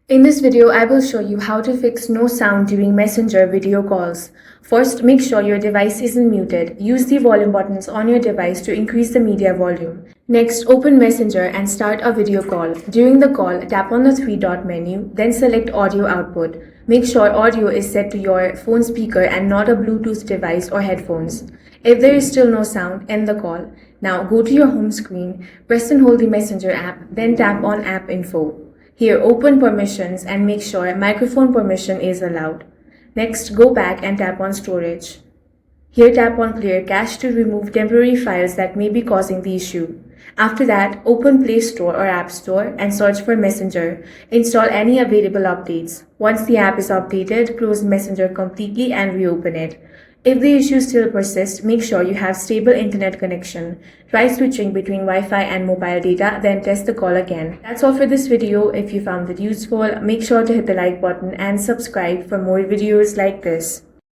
In this video, I will show you how to fix no sound during Messenger video calls. First, make sure your device isn't muted. Use the volume buttons on your device to increase the media volume. Next, open Messenger and start a video call. During the call, tap on the three-dot menu, then select Audio Output. Make sure audio is set to your phone speaker and not a Bluetooth device or headphones. If there is still no sound, end the call. Now go to your home screen, press and hold the Messenger app, then tap on App Info. Here, open permissions and make sure microphone permission is allowed. Next, go back and tap on Storage. Here, tap on Clear Cache to remove temporary files that may be causing the issue. After that, open Play Store or App Store and search for Messenger. Install any available updates. Once the app is updated, close Messenger completely and reopen it. If the issue still persists, make sure you have stable internet connection. Try switching between Wi-Fi and mobile data, then test the call again. That's all for this video. If you found it useful, make sure to hit the like button and subscribe for more videos like this.